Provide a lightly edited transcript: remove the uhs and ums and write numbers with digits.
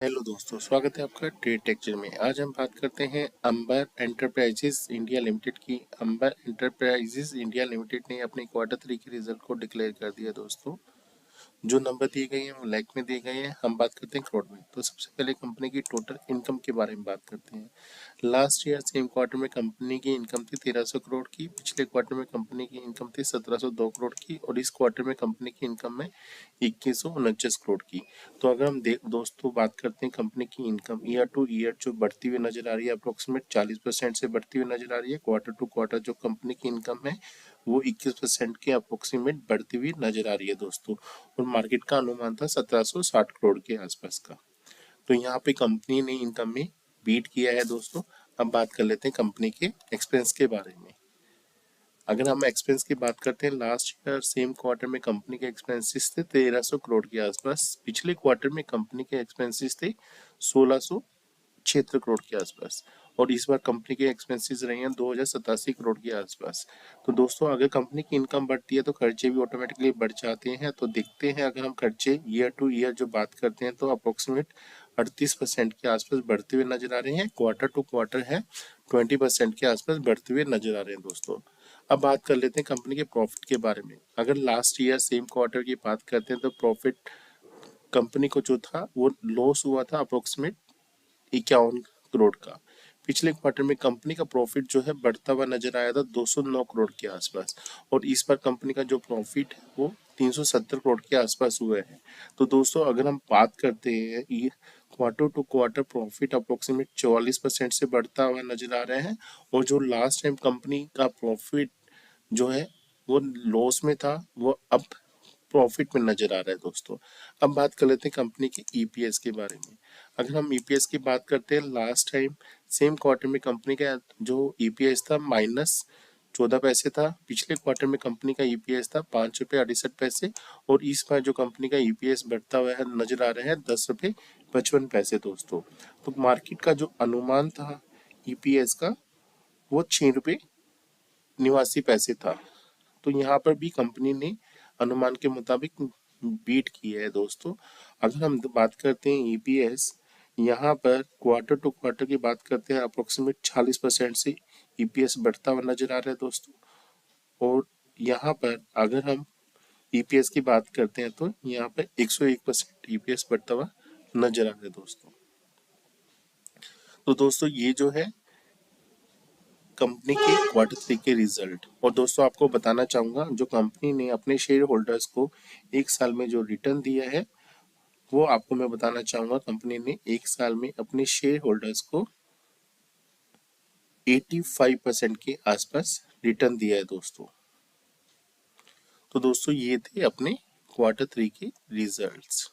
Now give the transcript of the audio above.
Hello दोस्तों, स्वागत है आपका ट्रेड टेक्चर में। आज हम बात करते हैं अंबर एंटरप्राइजेस इंडिया लिमिटेड की। अंबर एंटरप्राइजेस इंडिया लिमिटेड ने अपने क्वार्टर 3 के रिजल्ट को डिक्लेयर कर दिया दोस्तों। जो नंबर दिए गए हैं वो लाख में दिए गए हैं। हम बात करते हैं करोड़ में। तो सबसे पहले कंपनी की टोटल इनकम के बारे में बात करते हैं। लास्ट ईयर सेम क्वार्टर में कंपनी की इनकम थी 1300 करोड़ की। पिछले क्वार्टर में कंपनी की इनकम थी 1702 करोड़ की और इस क्वार्टर में कंपनी की इनकम है 2149 करोड़ की। तो अगर हम दोस्तों बात करते हैं कंपनी की इनकम ईयर टू ईयर जो बढ़ती हुई नजर आ रही है, अप्रोक्सीमेट 40% से बढ़ती हुई नजर आ रही है। क्वार्टर टू क्वार्टर जो कंपनी की इनकम है वो 21% के अप्रोक्सीमेट बढ़ती हुई नजर आ रही है दोस्तों। और मार्केट का अनुमान था 1760 करोड़ के आसपास का। तो यहाँ पे कंपनी ने इनकम में बीट किया है दोस्तों। अब बात कर लेते हैं कंपनी के एक्सपेंस के बारे में। अगर हम एक्सपेंस की बात करते हैं, लास्ट ईयर सेम क्वार्टर में कंपनी के एक्सपेंसेस थे 1300 करोड़ के आसपास। पिछले क्वार्टर में कंपनी के एक्सपेंसेस थे 1676 करोड़ के आसपास और इस बार कंपनी के एक्सपेंसेस रहे हैं 2087 करोड़ के आसपास। तो दोस्तों अगर कंपनी की इनकम बढ़ती है तो खर्चे भी ऑटोमेटिकली बढ़ जाते हैं। तो देखते हैं, अगर हम खर्चे ईयर टू ईयर जो बात करते हैं तो अप्रोक्सीमेट 38% के आसपास बढ़ते हुए नजर आ रहे हैं। क्वार्टर टू क्वार्टर है 20% के आसपास बढ़ते हुए नजर आ रहे हैं दोस्तों। अब बात कर लेते हैं कंपनी के प्रॉफिट के बारे में। अगर लास्ट ईयर सेम क्वार्टर की बात करते हैं तो प्रॉफिट कंपनी को जो था वो लॉस हुआ था अप्रोक्सीमेट 51 करोड़ का। पिछले क्वार्टर में कंपनी का प्रॉफिट जो है बढ़ता हुआ नजर आया था 209 करोड़ के आसपास और इस बार कंपनी का जो प्रॉफिट है वो 370 करोड़ के आसपास हुआ है। तो दोस्तों अगर हम बात करते हैं ये quarter to quarter profit approximate 44% से बढ़ता हुआ नजर आ रहा है और जो लास्ट टाइम कंपनी का प्रॉफिट जो है वो लॉस में था वो अब प्रॉफिट में नजर आ रहा है दोस्तों। अब बात कर लेते हैं कंपनी के ईपीएस के बारे में। अगर हम ईपीएस की बात करते हैं, लास्ट टाइम सेम क्वार्टर में कंपनी का जो ईपीएस था -14 पैसे था। पिछले क्वार्टर में कंपनी का ईपीएस था 5 रुपये 68 पैसे और इस बार जो कंपनी का ईपीएस बढ़ता हुआ है नजर आ रहा है 10 रुपये 55 पैसे दोस्तों। तो मार्केट का जो अनुमान था ईपीएस का वो 6 रुपये 89 पैसे था। तो यहाँ पर भी कंपनी ने अनुमान के मुताबिक बीट किया है दोस्तों। अगर हम बात करते हैं ईपीएस, यहाँ पर क्वार्टर टू क्वार्टर की बात करते हैं अप्रोक्सीमेट 40% से ईपीएस बढ़ता हुआ नजर आ रहा है दोस्तों। और यहाँ पर अगर हम ईपीएस की बात करते हैं तो यहाँ पर 101% ईपीएस बढ़ता हुआ नजर आ रहा है दोस्तों। तो दोस्तों ये जो है कंपनी के क्वार्टर 3 के रिजल्ट। और दोस्तों आपको बताना चाहूंगा, जो कंपनी ने अपने शेयर होल्डर्स को एक साल में जो रिटर्न दिया है वो आपको मैं बताना चाहूंगा। कंपनी ने एक साल में अपने शेयर होल्डर्स को 85% के आसपास रिटर्न दिया है दोस्तों। तो दोस्तों ये थे अपने क्वार्टर 3 के रिजल्ट्स।